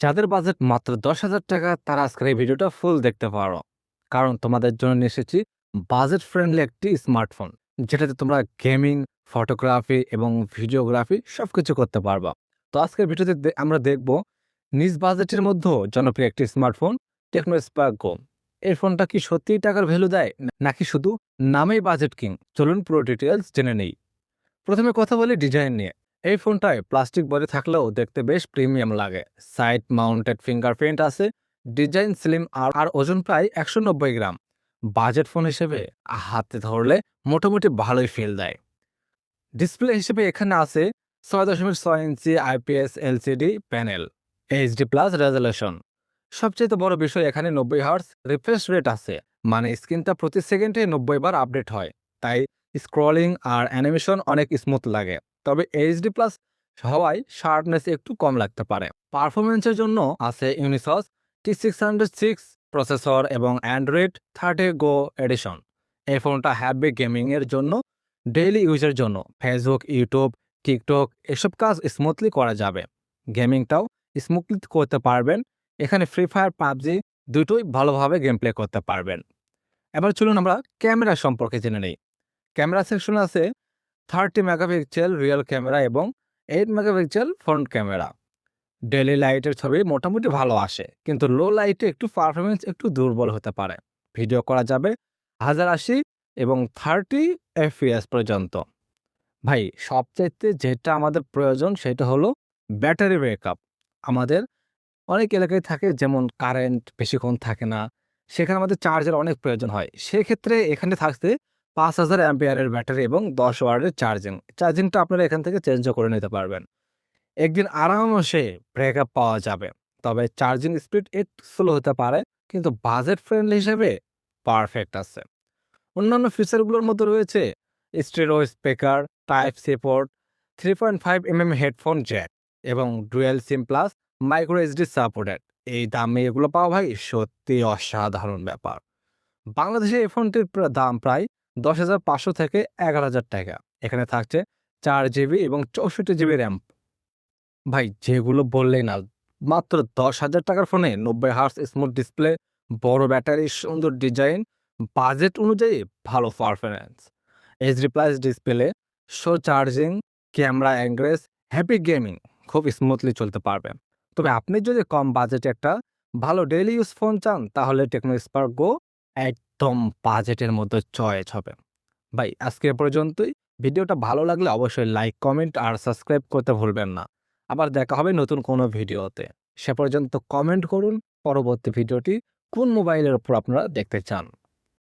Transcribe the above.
যাদের বাজেট মাত্র ১০,০০০ টাকা তারা আজকের এই ভিডিওটা ফুল দেখতে পারো। কারণ তোমাদের জন্য নিয়ে এসেছি বাজেট ফ্রেন্ডলি একটি স্মার্টফোন। যেটাতে তোমরা গেমিং, ফটোগ্রাফি এবং ভিডিওগ্রাফি সবকিছু করতে পারবা। তো আজকের ভিডিওতে আমরা দেখব নিজ বাজেটের মধ্যেও জনপ্রিয় একটি স্মার্টফোন টেকনো স্পার্ক গো। এই ফোনটা কি সত্যিই টাকার ভ্যালু দেয় নাকি শুধু নামেই বাজেট কিং? চলুন পুরো ডিটেইলস জেনে নেই। প্রথমে কথা বলি ডিজাইন নিয়ে। এই ফোনটায় প্লাস্টিক বডি থাকলেও দেখতে বেশ প্রিমিয়াম লাগে। সাইড মাউন্টেড ফিঙ্গারপ্রিন্ট আছে, ডিজাইন স্লিম আর ওজন প্রায় ১৯০ গ্রাম। বাজেট ফোন হিসেবে হাতে ধরলে মোটামুটি ভালোই ফিল দেয়। ডিসপ্লে হিসেবে এখানে আছে ৬.৬ ইঞ্চি IPS LCD panel, HD plus resolution. সবচেয়ে বড় বিষয় এখানে ৯০ হার্টজ রিফ্রেশ রেট আছে, মানে স্ক্রিনটা প্রতি সেকেন্ডে ৯০ বার আপডেট হয়। তাই স্ক্রলিং আর অ্যানিমেশন অনেক স্মুথ লাগে। তবে এইচডি প্লাস হওয়ায় শার্পনেস একটু কম লাগতে পারে। পারফরমেন্সের জন্য আছে ইউনিসস T606 প্রসেসর এবং অ্যান্ড্রয়েড 30 গো এডিশন। এই ফোনটা হ্যাভি গেমিং এর জন্য, ডেইলি ইউজের জন্য ফেসবুক, ইউটিউব, টিকটক এসব কাজ স্মুথলি করা যাবে। গেমিংটাও স্মুথলি করতে পারবেন। এখানে ফ্রি ফায়ার, পাবজি দুটোই ভালোভাবে গেম প্লে করতে পারবেন। এবার চলুন আমরা ক্যামেরা সম্পর্কে জেনে নেই। ক্যামেরা সেকশন আছে 30 মেগাপিক্সেল রিয়েল ক্যামেরা এবং 8 মেগাপিক্সেল ফ্রন্ট ক্যামেরা। ডেইলি লাইটের ছবি মোটামুটি ভালো আসে, কিন্তু লো লাইটে একটু পারফরমেন্স একটু দুর্বল হতে পারে। ভিডিও করা যাবে 1080 এবং 30 FPS পর্যন্ত। ভাই, সবচাইতে যেটা আমাদের প্রয়োজন সেটা হলো ব্যাটারি ব্যাকআপ। আমাদের অনেক এলাকায় থাকে যেমন কারেন্ট বেশিক্ষণ থাকে না, সেখানে আমাদের চার্জের অনেক প্রয়োজন হয়। সেক্ষেত্রে এখানে থাকছে ৫,০০০ অ্যাম্পিয়ারের ব্যাটারি এবং ১০ ওয়াটের চার্জিংটা আপনারা এখান থেকে চেঞ্জও করে নিতে পারবেন। একদিন আরামসে ব্রেকআপ পাওয়া যাবে। তবে চার্জিং স্পিড একটু স্লো হতে পারে, কিন্তু বাজেট ফ্রেন্ডলি হিসেবে পারফেক্ট আছে। অন্যান্য ফিচারগুলোর মধ্যে রয়েছে stereo speaker, type C port, 3.5 headphone jack এবং dual SIM plus micro SD supported. এই দামে এগুলো পাওয়া ভাই সত্যি অসাধারণ ব্যাপার। বাংলাদেশে এই ফোনটির দাম প্রায় ১০,৫০০ থেকে ১১,০০০ টাকা। এখানে থাকছে 4 জিবি এবং ৬৪ জিবি র্যাম। ভাই, যেগুলো বললেই না, মাত্র ১০,০০০ টাকার ফোনে ৯০ হার্টজ স্মুথ ডিসপ্লে, বড় ব্যাটারি, সুন্দর ডিজাইন, বাজেট অনুযায়ী ভালো performance, HD plus display, show charging, camera engage, happy gaming খুব স্মুথলি চলতে পারবে। তবে আপনি যদি কম বাজেটে একটা ভালো ডেইলি ইউজ ফোন চান, তাহলে টেকনো স্পার্ক গো একদম বাজেটের মধ্যে চয়েস হবে। ভাই, আজকে এ পর্যন্তই। ভিডিওটা ভালো লাগলে অবশ্যই লাইক, কমেন্ট আর সাবস্ক্রাইব করতে ভুলবেন না। আবার দেখা হবে নতুন কোনো ভিডিওতে। সে পর্যন্ত কমেন্ট করুন পরবর্তী ভিডিওটি কোন মোবাইলের উপর আপনারা দেখতে চান।